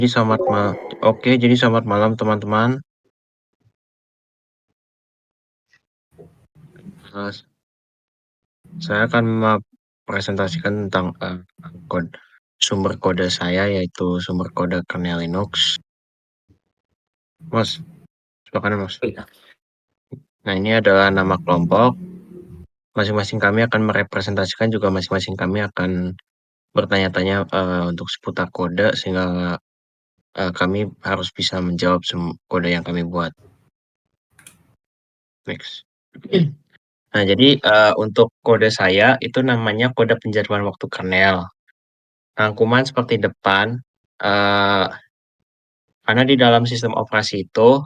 Jadi selamat malam teman-teman. Eh, saya akan mempresentasikan tentang sumber kode saya, yaitu sumber kode kernel Linux. Mas, silakan Mas. Nah, ini adalah nama kelompok. Masing-masing kami akan merepresentasikan, juga masing-masing kami akan bertanya-tanya untuk seputar kode, sehingga kami harus bisa menjawab kode yang kami buat. Next. Nah, jadi untuk kode saya itu namanya kode penjadwalan waktu kernel. Rangkuman seperti depan, eh, karena di dalam sistem operasi itu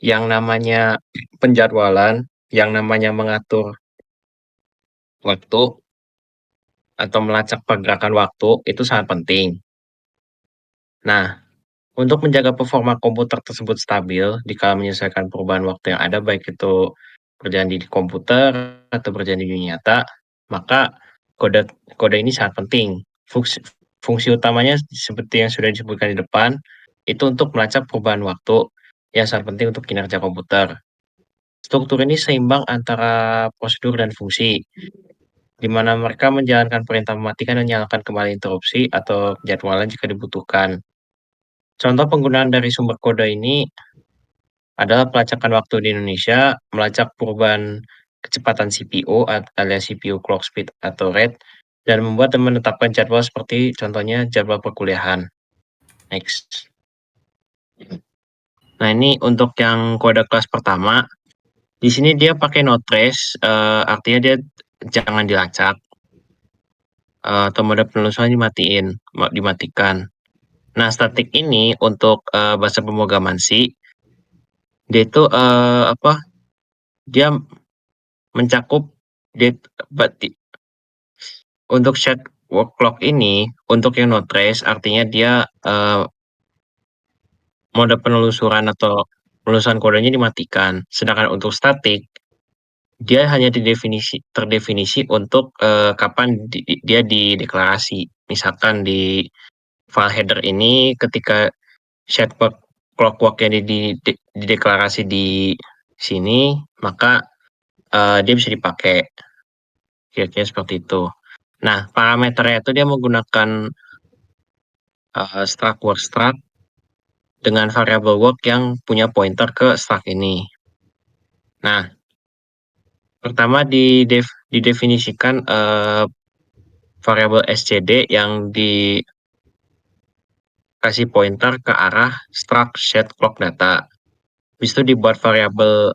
yang namanya penjadwalan, yang namanya mengatur waktu atau melacak pergerakan waktu itu sangat penting. Nah, untuk menjaga performa komputer tersebut stabil dikala menyelesaikan perubahan waktu yang ada, baik itu terjadi di komputer atau terjadi di dunia nyata, maka kode kode ini sangat penting. Fungsi, fungsi utamanya seperti yang sudah disebutkan di depan, itu untuk melacak perubahan waktu yang sangat penting untuk kinerja komputer. Struktur ini seimbang antara prosedur dan fungsi, di mana mereka menjalankan perintah mematikan dan menyalakan kembali interupsi atau jadwalan jika dibutuhkan. Contoh penggunaan dari sumber kode ini adalah pelacakan waktu di Indonesia, melacak perubahan kecepatan CPU alias CPU clock speed atau rate, dan membuat dan menetapkan jadwal seperti contohnya jadwal perkuliahan. Next. Nah, ini untuk yang kode kelas pertama. Di sini dia pakai no trace, artinya dia jangan dilacak, atau mode penelusuran dimatikan. Nah, statik ini untuk bahasa pemrograman C, dia itu dia mencakup dia, untuk set work clock ini, untuk yang no trace, artinya dia mode penelusuran atau penelusuran kodenya dimatikan. Sedangkan untuk statik, dia hanya terdefinisi untuk kapan dia dideklarasi. Misalkan di file header ini, ketika set work clock yang dideklarasi di sini, maka dia bisa dipakai. Kira-kira seperti itu. Nah, parameternya itu dia menggunakan struct work struct dengan variable work yang punya pointer ke struct ini. Nah, pertama didefinisikan variabel SCD yang dikasih pointer ke arah struct set clock data. Habis itu dibuat variabel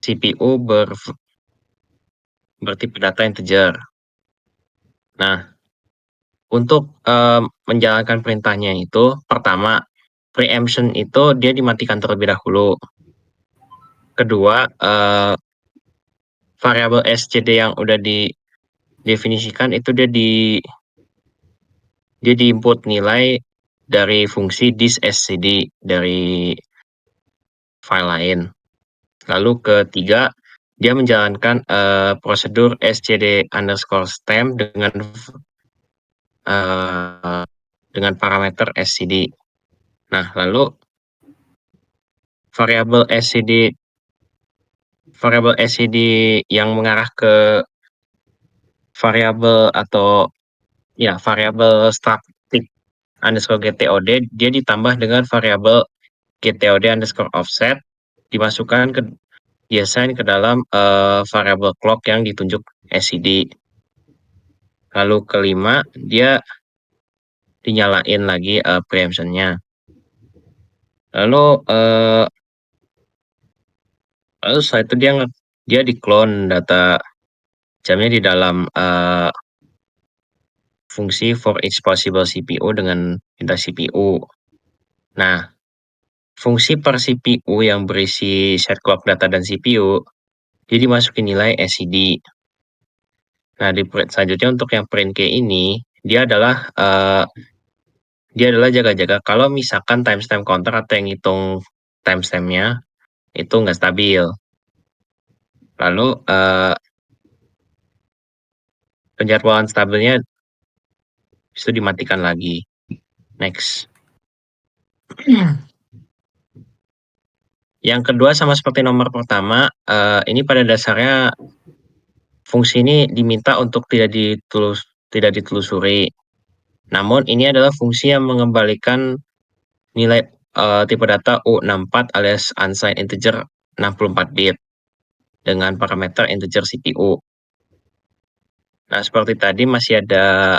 CPU bertipe data integer. Nah, untuk menjalankan perintahnya itu, pertama, preemption itu dia dimatikan terlebih dahulu. Kedua, variabel SCD yang udah didefinisikan itu dia diinput nilai dari fungsi thisSCD dari file lain. Lalu ketiga, dia menjalankan prosedur SCD_stamp dengan parameter SCD. Nah, lalu variabel SCD yang mengarah ke variabel static underscore GTOD, dia ditambah dengan variabel GTOD underscore offset, dimasukkan diassign ke dalam variabel clock yang ditunjuk SCD. Lalu kelima, dia dinyalain lagi preemption-nya. Lalu setelah itu dia di-clone data jamnya di dalam fungsi for each possible CPU dengan pindah CPU. Nah, fungsi per CPU yang berisi set clock data dan CPU, jadi dimasukin nilai SCD. Nah, selanjutnya untuk yang print key ini, dia adalah jaga-jaga kalau misalkan timestamp counter atau yang hitung timestampnya itu nggak stabil. Lalu penjadwalan stabilnya itu dimatikan lagi. Next. Yang kedua sama seperti nomor pertama, ini pada dasarnya fungsi ini diminta untuk tidak ditelusuri. Namun ini adalah fungsi yang mengembalikan nilai tipe data U64 alias unsigned integer 64 bit dengan parameter integer CPU. Nah, seperti tadi masih ada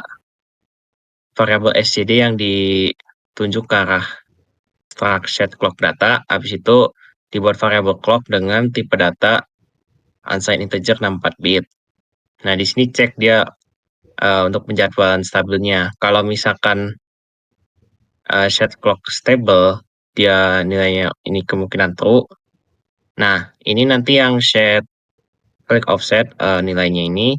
variabel std yang ditunjuk ke arah struct set clock data. Habis itu dibuat variabel clock dengan tipe data unsigned integer 64 bit. Nah, di sini cek dia untuk penjadwalan stabilnya. Kalau misalkan set clock stable, dia nilainya ini kemungkinan true. Nah, ini nanti yang set click offset nilainya ini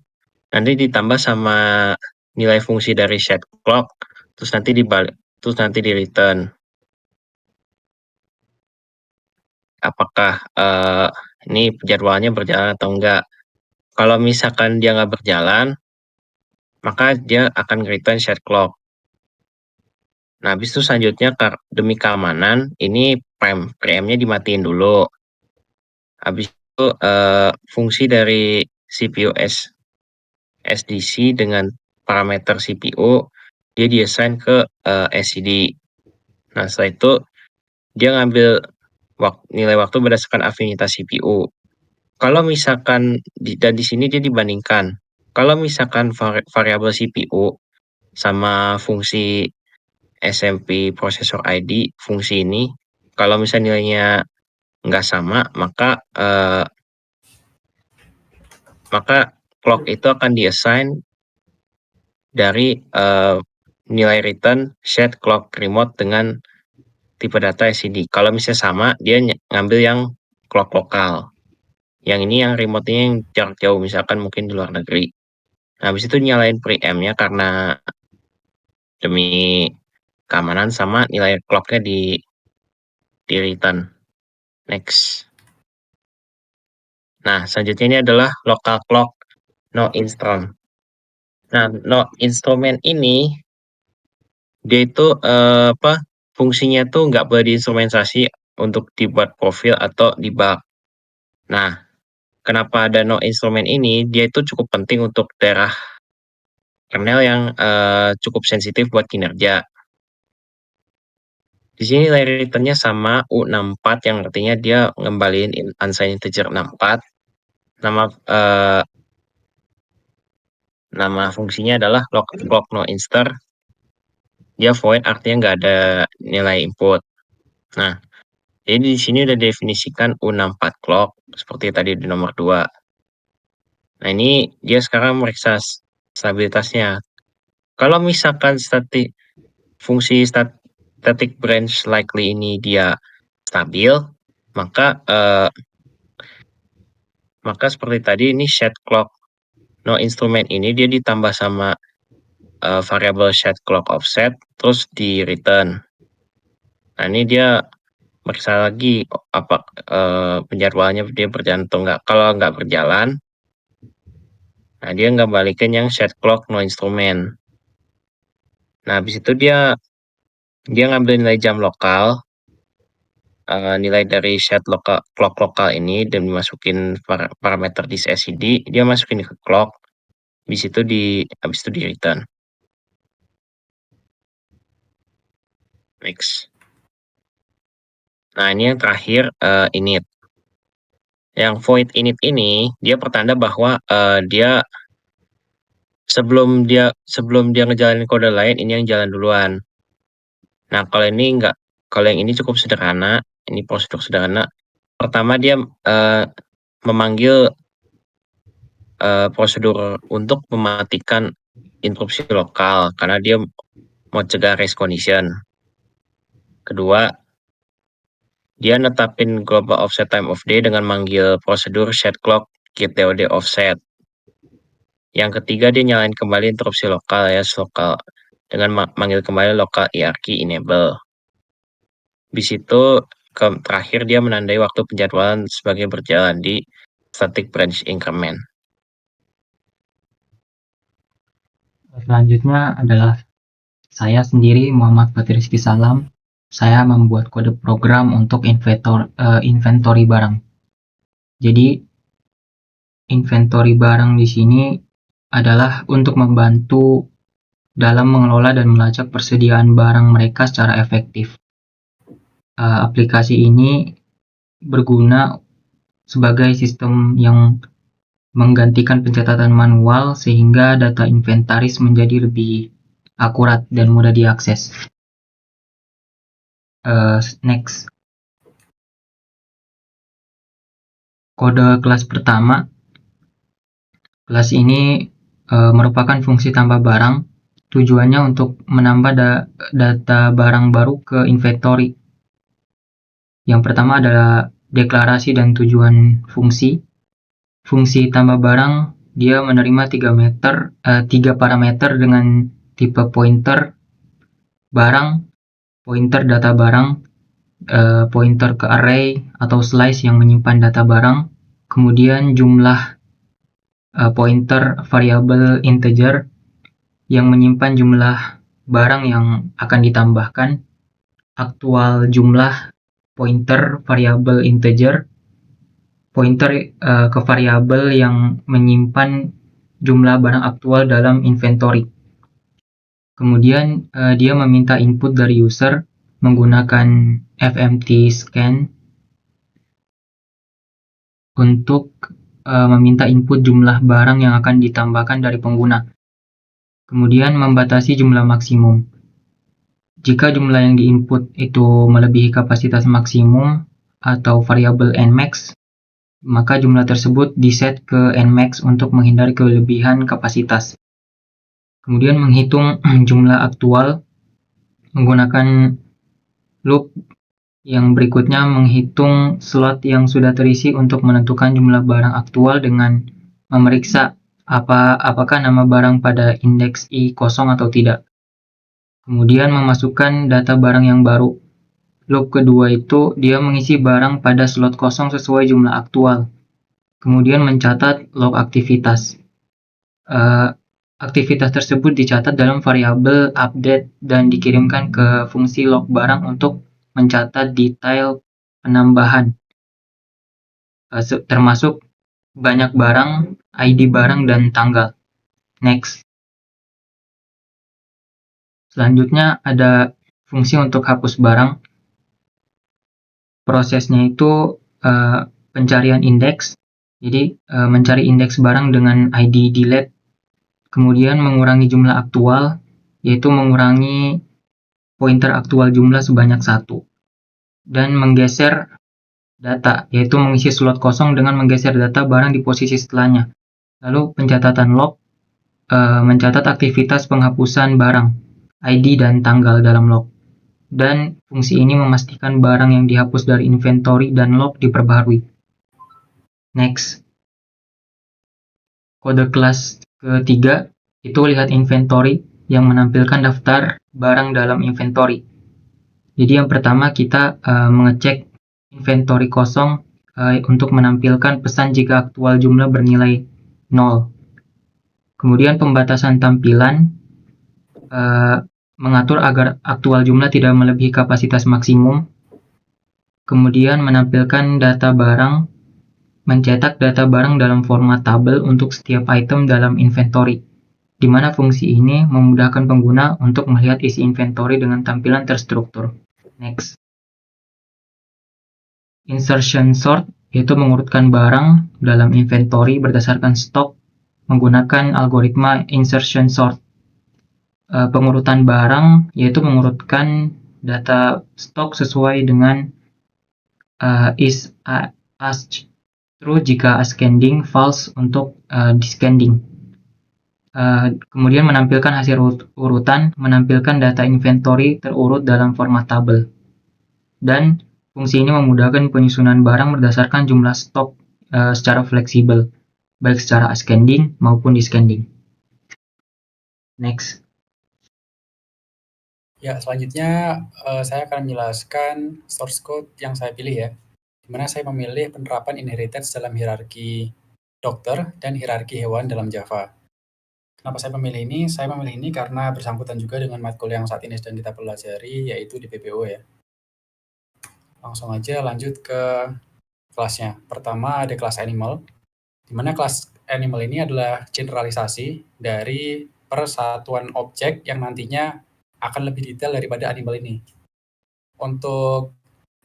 nanti ditambah sama nilai fungsi dari set clock, terus nanti di return. Apakah ini jadwalnya berjalan atau enggak. Kalau misalkan dia nggak berjalan, maka dia akan return set clock. Nah, habis itu selanjutnya demi keamanan, ini preamp-nya dimatiin dulu. Habis itu fungsi dari CPU SDC dengan parameter CPU, dia diassign ke SCD. Nah, setelah itu dia ngambil nilai waktu berdasarkan afinitas CPU. Kalau misalkan dan di sini dia dibandingkan. Kalau misalkan variabel CPU sama fungsi SMP processor ID, fungsi ini, kalau misalnya nilainya nggak sama, maka clock itu akan diassign dari nilai return set clock remote dengan tipe data SCD. Kalau misalnya sama, dia ngambil yang clock lokal. Yang ini yang remote-nya yang jarak jauh, misalkan mungkin di luar negeri. Nah, habis itu nyalain preamp-nya karena demi keamanan sama nilai clock-nya di return. Next. Nah, selanjutnya ini adalah local clock no instrument. Nah, no instrument ini dia itu fungsinya tuh nggak boleh diinstrumentasi untuk dibuat profil atau debug. Nah, kenapa ada no instrument ini? Dia itu cukup penting untuk daerah kernel yang cukup sensitif buat kinerja. Di sini nilai return-nya sama U64 yang artinya dia ngembaliin unsigned integer 64. Nama fungsinya adalah clock no inster. Dia void artinya nggak ada nilai input. Nah, jadi di sini udah definisikan U64 clock seperti tadi di nomor 2. Nah, ini dia sekarang meriksa stabilitasnya. Kalau misalkan fungsi static branch likely ini dia stabil, maka seperti tadi ini set clock no instrument ini dia ditambah sama variabel set clock offset terus di return. Nah, ini dia meriksa lagi apa penjadwalannya dia berjalan atau enggak. Kalau nggak berjalan, nah dia nggak balikin yang set clock no instrument. Nah, habis itu dia ngambil nilai jam lokal, nilai dari set clock lokal ini dan dimasukin parameter di SCD, dia masukin ke clock. Habis itu di return. Next. Nah, ini yang terakhir init. Yang void init ini dia pertanda bahwa dia sebelum dia ngejalanin kode lain, ini yang jalan duluan. Nah, kalau yang ini cukup sederhana, ini prosedur sederhana. Pertama dia memanggil prosedur untuk mematikan interupsi lokal karena dia mau cegah race condition. Kedua, dia netapin global offset time of day dengan manggil prosedur set clock keep TOD offset. Yang ketiga, dia nyalain kembali interupsi lokal lokal dengan manggil kembali local hierarchy enable. Di situ terakhir dia menandai waktu penjadwalan sebagai berjalan di static branch increment. Selanjutnya adalah saya sendiri, Muhammad Fatih Rizky Salam, saya membuat kode program untuk inventory barang. Jadi inventory barang di sini adalah untuk membantu dalam mengelola dan melacak persediaan barang mereka secara efektif. Aplikasi ini berguna sebagai sistem yang menggantikan pencatatan manual sehingga data inventaris menjadi lebih akurat dan mudah diakses. Next. Kode kelas pertama. Kelas ini merupakan fungsi tambah barang. Tujuannya untuk menambah data barang baru ke inventory. Yang pertama adalah deklarasi dan tujuan fungsi. Fungsi tambah barang dia menerima 3 parameter dengan tipe pointer barang, pointer data barang, pointer ke array atau slice yang menyimpan data barang, kemudian jumlah pointer variabel integer yang menyimpan jumlah barang yang akan ditambahkan, aktual jumlah pointer variabel integer, pointer ke variabel yang menyimpan jumlah barang aktual dalam inventory. Kemudian dia meminta input dari user menggunakan fmt scan untuk meminta input jumlah barang yang akan ditambahkan dari pengguna. Kemudian membatasi jumlah maksimum. Jika jumlah yang diinput itu melebihi kapasitas maksimum atau variabel nmax, maka jumlah tersebut diset ke nmax untuk menghindari kelebihan kapasitas. Kemudian menghitung jumlah aktual menggunakan loop yang berikutnya menghitung slot yang sudah terisi untuk menentukan jumlah barang aktual dengan memeriksa apakah nama barang pada indeks I kosong atau tidak. Kemudian memasukkan data barang yang baru. Loop kedua itu dia mengisi barang pada slot kosong sesuai jumlah aktual. Kemudian mencatat log aktivitas. Aktivitas tersebut dicatat dalam variabel update dan dikirimkan ke fungsi log barang untuk mencatat detail penambahan, termasuk banyak barang, ID barang, dan tanggal. Next. Selanjutnya ada fungsi untuk hapus barang. Prosesnya itu pencarian indeks. Jadi mencari indeks barang dengan ID delete. Kemudian mengurangi jumlah aktual, yaitu mengurangi pointer aktual jumlah sebanyak 1. Dan menggeser data, yaitu mengisi slot kosong dengan menggeser data barang di posisi setelahnya. Lalu pencatatan log, mencatat aktivitas penghapusan barang, ID dan tanggal dalam log. Dan fungsi ini memastikan barang yang dihapus dari inventory dan log diperbaharui. Next. Kode kelas ketiga itu lihat inventory yang menampilkan daftar barang dalam inventory. Jadi yang pertama kita mengecek inventory kosong untuk menampilkan pesan jika aktual jumlah bernilai 0. Kemudian pembatasan tampilan mengatur agar aktual jumlah tidak melebihi kapasitas maksimum. Kemudian menampilkan data barang, mencetak data barang dalam format tabel untuk setiap item dalam inventory, di mana fungsi ini memudahkan pengguna untuk melihat isi inventory dengan tampilan terstruktur. Next. Insertion sort yaitu mengurutkan barang dalam inventory berdasarkan stok menggunakan algoritma insertion sort. Pengurutan barang yaitu mengurutkan data stok sesuai dengan is asked true jika ascending, false untuk descending. Kemudian menampilkan hasil urutan, menampilkan data inventory terurut dalam format tabel. Dan fungsi ini memudahkan penyusunan barang berdasarkan jumlah stok secara fleksibel, baik secara ascending maupun descending. Next. Ya, selanjutnya saya akan menjelaskan source code yang saya pilih ya, di mana saya memilih penerapan inheritance dalam hierarki dokter dan hierarki hewan dalam Java. Kenapa saya memilih ini? Saya memilih ini karena bersangkutan juga dengan matkul yang saat ini sedang kita pelajari, yaitu di PPO ya. Langsung aja lanjut ke kelasnya. Pertama ada kelas animal, di mana kelas animal ini adalah generalisasi dari persatuan objek yang nantinya akan lebih detail daripada animal ini. Untuk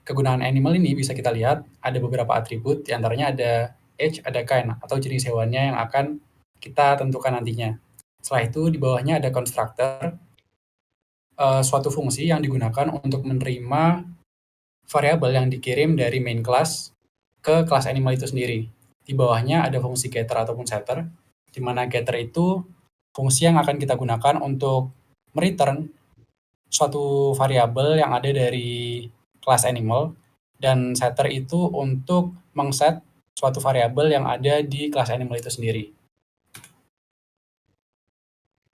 kegunaan animal ini bisa kita lihat ada beberapa atribut, diantaranya ada age, ada kind, atau jenis hewannya yang akan kita tentukan nantinya. Setelah itu di bawahnya ada constructor, suatu fungsi yang digunakan untuk menerima variabel yang dikirim dari main class ke kelas animal itu sendiri. Di bawahnya ada fungsi getter ataupun setter, di mana getter itu fungsi yang akan kita gunakan untuk mereturn suatu variabel yang ada dari kelas animal, dan setter itu untuk mengset suatu variabel yang ada di kelas animal itu sendiri.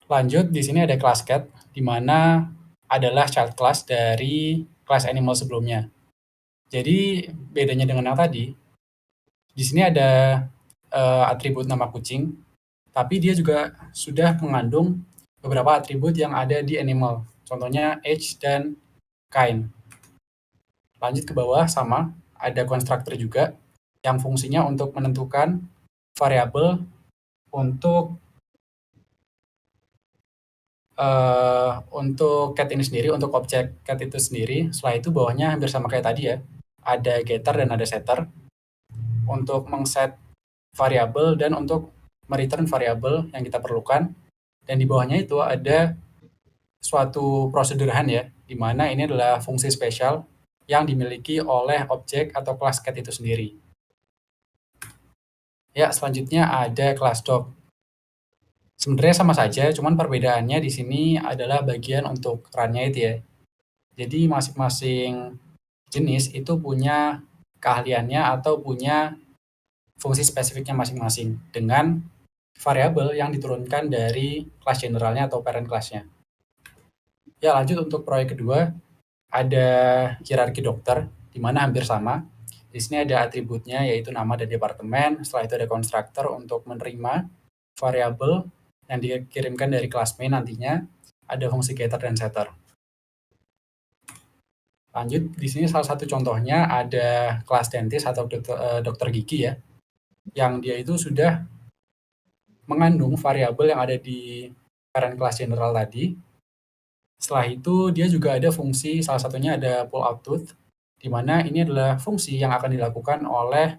Lanjut, di sini ada kelas cat, di mana adalah child class dari kelas animal sebelumnya. Jadi bedanya dengan yang tadi, di sini ada atribut nama kucing, tapi dia juga sudah mengandung beberapa atribut yang ada di animal, contohnya age dan kind. Lanjut ke bawah sama, ada constructor juga yang fungsinya untuk menentukan variabel untuk cat ini sendiri, untuk objek cat itu sendiri. Setelah itu bawahnya hampir sama kayak tadi ya, ada getter dan ada setter untuk mengset variabel dan untuk mereturn variabel yang kita perlukan. Dan di bawahnya itu ada suatu prosedurahan ya, di mana ini adalah fungsi spesial yang dimiliki oleh objek atau kelas cat itu sendiri. Ya, selanjutnya ada kelas dog. Sebenarnya sama saja, cuman perbedaannya di sini adalah bagian untuk runnya itu ya. Jadi masing-masing jenis itu punya keahliannya atau punya fungsi spesifiknya masing-masing dengan variabel yang diturunkan dari kelas generalnya atau parent class-nya. Ya, lanjut untuk proyek kedua, ada hierarki dokter, di mana hampir sama. Di sini ada atributnya yaitu nama dan departemen, setelah itu ada constructor untuk menerima variabel yang dikirimkan dari kelas main nantinya, ada fungsi getter dan setter. Lanjut, di sini salah satu contohnya ada kelas dentist atau dokter gigi ya, yang dia itu sudah mengandung variabel yang ada di parent class general tadi. Setelah itu dia juga ada fungsi, salah satunya ada pull out tooth, di mana ini adalah fungsi yang akan dilakukan oleh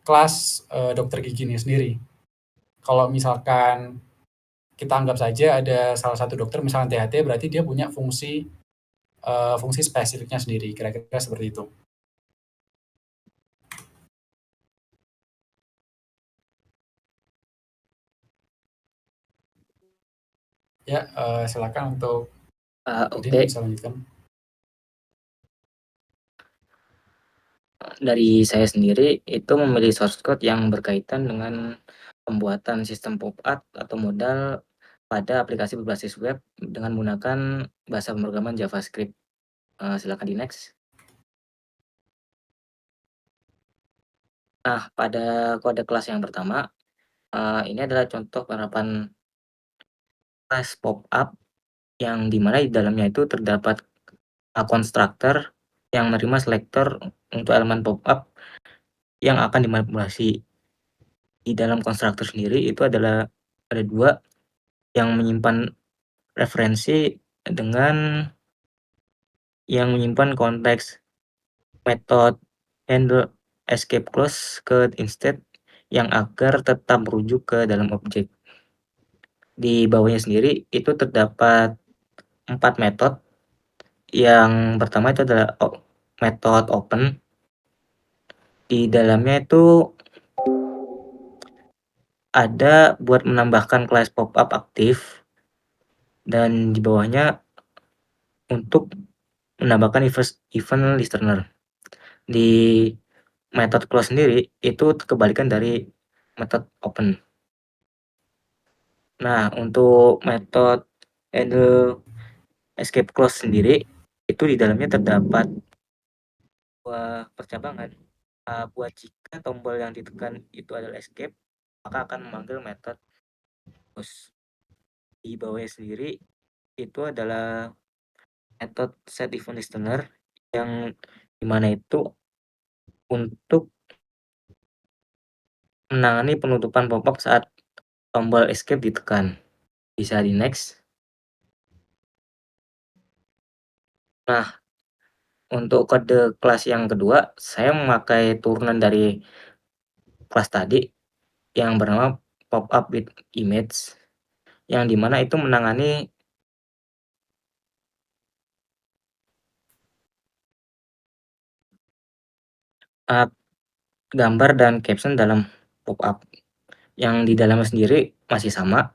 kelas dokter gigi ini sendiri. Kalau misalkan kita anggap saja ada salah satu dokter, misalkan THT, berarti dia punya fungsi spesifiknya sendiri, kira-kira seperti itu. Ya, silakan untuk Udin Oke. bisa lanjutkan. Dari saya sendiri itu memilih source code yang berkaitan dengan pembuatan sistem pop-up atau modal pada aplikasi berbasis web dengan menggunakan bahasa pemrograman JavaScript. Silakan di next. Nah, pada kode kelas yang pertama, ini adalah contoh penerapan kelas pop-up yang dimana di dalamnya itu terdapat constructor yang menerima selector untuk elemen pop-up yang akan dimanipulasi. Di dalam konstruktor sendiri itu adalah ada dua yang menyimpan referensi dengan yang menyimpan konteks method handle escape clause ke instead yang agar tetap merujuk ke dalam objek. Di bawahnya sendiri itu terdapat 4 metode. Yang pertama itu adalah method open. Di dalamnya itu ada buat menambahkan kelas pop-up aktif, dan di bawahnya untuk menambahkan event listener. Di method close sendiri itu kebalikan dari method open. Nah, untuk method handle escape clause sendiri itu di dalamnya terdapat dua percabangan. Buat jika tombol yang ditekan itu adalah escape, maka akan memanggil method close. Di bawahnya sendiri itu adalah method set event listener yang dimana itu untuk menangani penutupan pop-up saat tombol escape ditekan. Bisa di next. Nah, untuk kode kelas yang kedua, saya memakai turunan dari kelas tadi yang bernama pop-up with image, yang dimana itu menangani gambar dan caption dalam pop-up. Yang di dalamnya sendiri masih sama,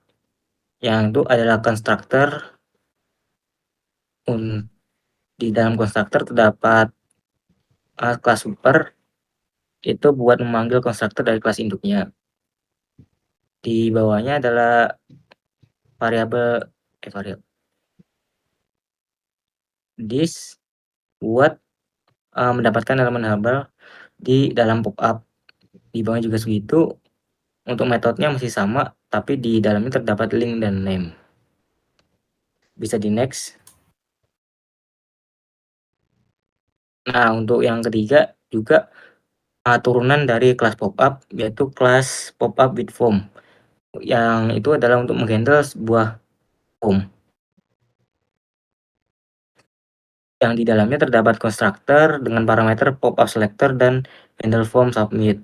yang itu adalah constructor. Di dalam constructor terdapat kelas super, itu buat memanggil constructor dari kelas induknya. Di bawahnya adalah variabel this buat mendapatkan elemen hafal di dalam pop-up. Di bawahnya juga segitu. Untuk metodenya masih sama, tapi di dalamnya terdapat link dan name. Bisa di next. Nah, untuk yang ketiga juga turunan dari kelas pop-up, yaitu kelas pop-up with form. Yang itu adalah untuk menghandle sebuah form, yang di dalamnya terdapat constructor dengan parameter pop-up selector dan handle form submit.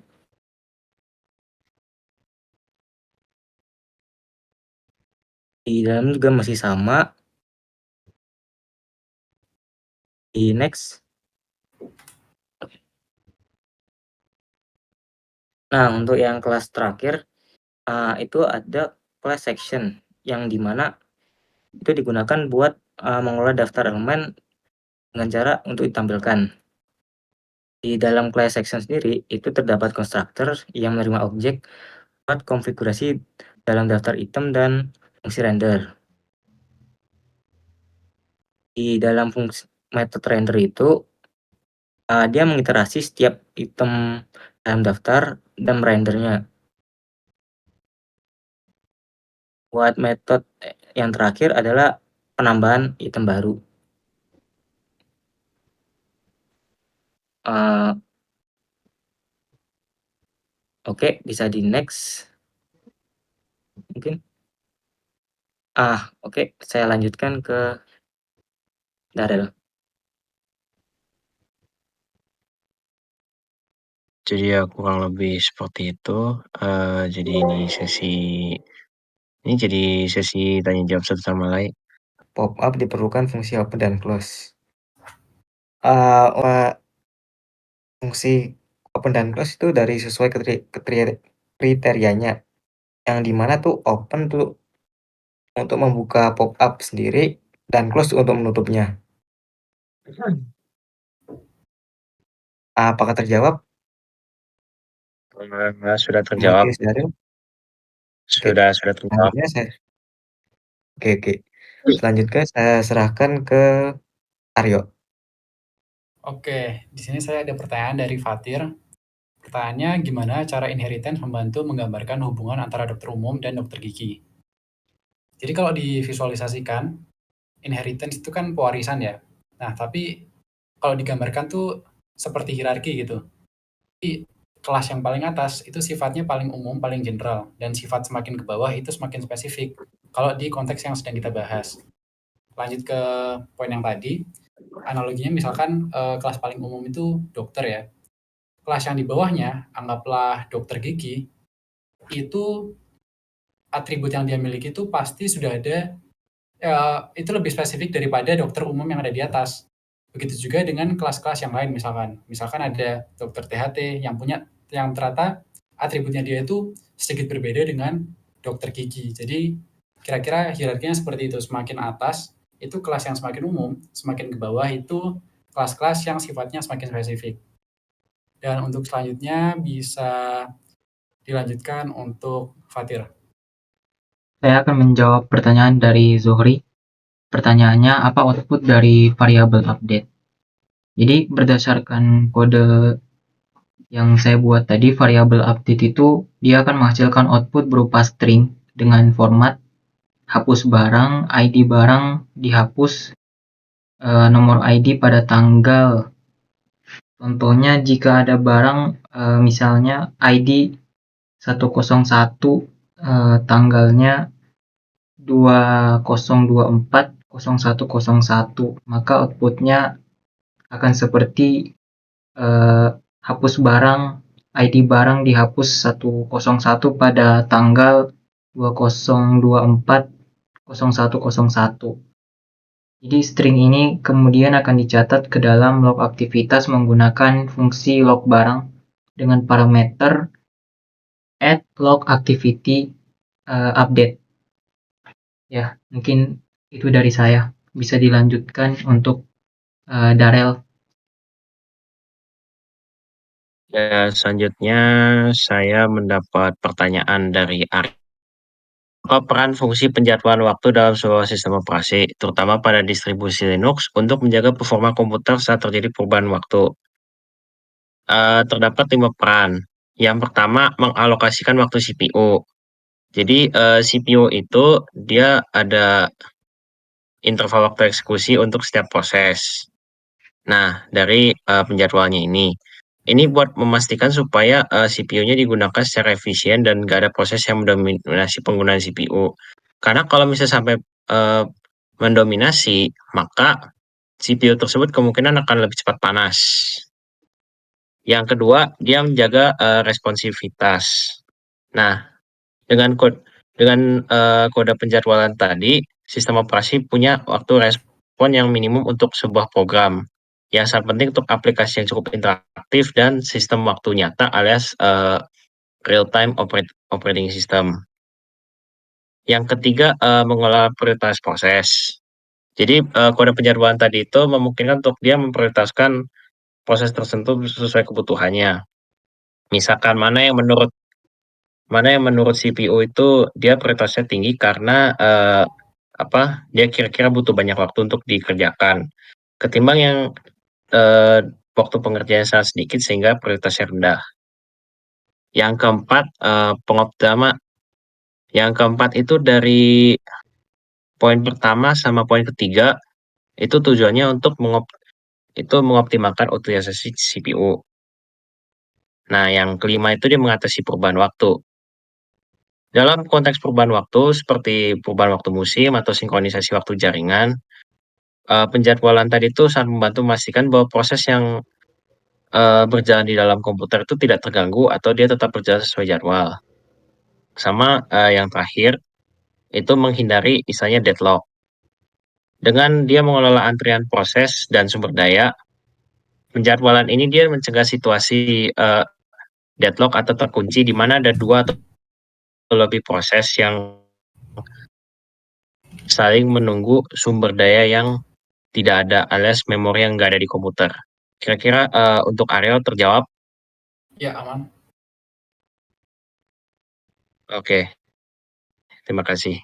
Di dalam juga masih sama. Di next. Nah, untuk yang kelas terakhir itu ada class section, yang dimana itu digunakan buat mengelola daftar elemen dengan cara untuk ditampilkan. Di dalam class section sendiri itu terdapat constructor yang menerima objek buat konfigurasi dalam daftar item dan fungsi render. Di dalam fungsi method render itu dia mengiterasi setiap item dalam daftar dan merendernya. Buat metode yang terakhir adalah penambahan item baru. Oke, bisa di next. Mungkin. Oke, saya lanjutkan ke Darel. Jadi ya kurang lebih seperti itu. Jadi ini jadi sesi tanya jawab satu sama lain. Pop-up diperlukan fungsi open dan close. Fungsi open dan close itu dari sesuai kriterianya, yang dimana tuh open tuh untuk membuka pop-up sendiri dan close untuk menutupnya. Apakah terjawab? Sudah terjawab. Sudah terjawab. Oke. Selanjutnya saya serahkan ke Aryo. Oke, di sini saya ada pertanyaan dari Fatir. Pertanyaannya, gimana cara inheritance membantu menggambarkan hubungan antara dokter umum dan dokter gigi? Jadi kalau divisualisasikan, inheritance itu kan pewarisan ya. Nah, tapi kalau digambarkan tuh seperti hierarki gitu. Jadi kelas yang paling atas itu sifatnya paling umum, paling general, dan sifat semakin ke bawah itu semakin spesifik. Kalau di konteks yang sedang kita bahas. Lanjut ke poin yang tadi, analoginya misalkan kelas paling umum itu dokter ya. Kelas yang di bawahnya, anggaplah dokter gigi, itu atribut yang dia miliki itu pasti sudah ada, itu lebih spesifik daripada dokter umum yang ada di atas. Begitu juga dengan kelas-kelas yang lain misalkan ada dokter THT yang ternyata atributnya dia itu sedikit berbeda dengan dokter gigi. Jadi kira-kira hierarkinya seperti itu, semakin atas itu kelas yang semakin umum, semakin ke bawah itu kelas-kelas yang sifatnya semakin spesifik. Dan untuk selanjutnya bisa dilanjutkan untuk Fatir. Saya akan menjawab pertanyaan dari Zohri. Pertanyaannya, apa output dari variabel update? Jadi berdasarkan kode yang saya buat tadi, variabel update itu dia akan menghasilkan output berupa string dengan format hapus barang, ID barang dihapus, nomor ID pada tanggal Contohnya jika ada barang misalnya ID 101 tanggalnya 2024/01/01, maka outputnya akan seperti hapus barang, ID barang dihapus 101 pada tanggal 2024/01/01. Jadi string ini kemudian akan dicatat ke dalam log aktivitas menggunakan fungsi log barang dengan parameter @logActivity update. Ya, mungkin itu dari saya. Bisa dilanjutkan untuk Darel. Ya, selanjutnya saya mendapat pertanyaan dari Ari. Apa peran fungsi penjadwalan waktu dalam sebuah sistem operasi, terutama pada distribusi Linux, untuk menjaga performa komputer saat terjadi perubahan waktu? Terdapat 5 peran. Yang pertama, mengalokasikan waktu CPU. Jadi, CPU itu dia ada interval waktu eksekusi untuk setiap proses. Nah, dari penjadwalannya ini buat memastikan supaya CPU-nya digunakan secara efisien dan nggak ada proses yang mendominasi penggunaan CPU. Karena kalau misalnya sampai mendominasi, maka CPU tersebut kemungkinan akan lebih cepat panas. Yang kedua, dia menjaga responsivitas. Nah, dengan kode penjadwalan tadi, sistem operasi punya waktu respon yang minimum untuk sebuah program. Yang sangat penting untuk aplikasi yang cukup interaktif dan sistem waktu nyata alias real-time operating system. Yang ketiga, mengelola prioritas proses. Jadi kode penjadwalan tadi itu memungkinkan untuk dia memprioritaskan proses tertentu sesuai kebutuhannya. Misalkan mana yang menurut CPU itu dia prioritasnya tinggi karena dia kira-kira butuh banyak waktu untuk dikerjakan. Ketimbang yang waktu pengerjaan sangat sedikit sehingga prioritasnya rendah. Yang keempat itu dari poin pertama sama poin ketiga itu tujuannya untuk mengoptimalkan utilisasi CPU. Nah, yang kelima itu dia mengatasi perubahan waktu. Dalam konteks perubahan waktu seperti perubahan waktu musim atau sinkronisasi waktu jaringan, penjadwalan tadi itu sangat membantu memastikan bahwa proses yang berjalan di dalam komputer itu tidak terganggu atau dia tetap berjalan sesuai jadwal. Sama yang terakhir, itu menghindari misalnya deadlock. Dengan dia mengelola antrian proses dan sumber daya, penjadwalan ini dia mencegah situasi deadlock atau terkunci di mana ada 2 atau lebih proses yang saling menunggu sumber daya yang tidak ada alias memori yang nggak ada di komputer. Kira-kira untuk Aryo terjawab? Ya, aman. Oke. Terima kasih.